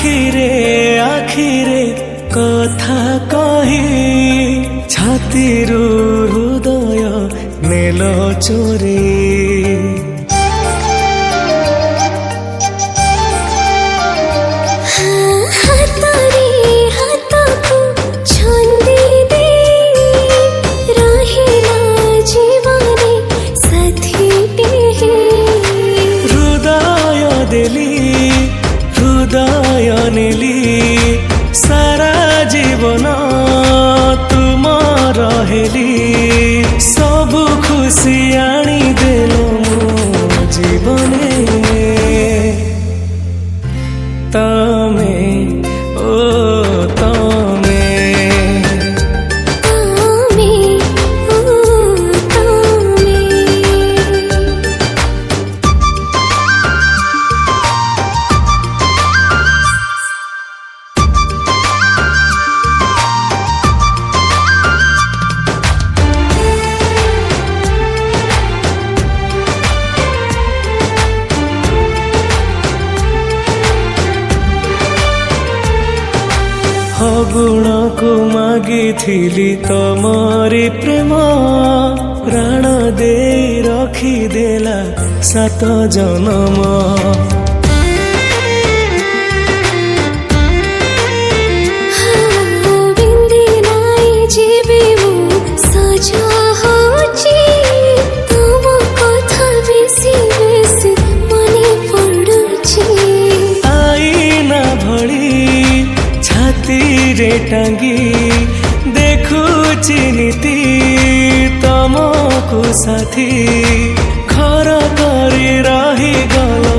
आखिरे आखिरे कथा कही छातीरू हृदय नेल चोरी हृदय नेली सारा जीवन तुम रहेली सब खुशी आनी देल मो जीवने तमे ओ तमे गुण को मागिथिली तमरी प्रेम प्राण दे रखिदेला 7 जन्म रे टांगी देखुची नीति तमको साथी घर करी रही गल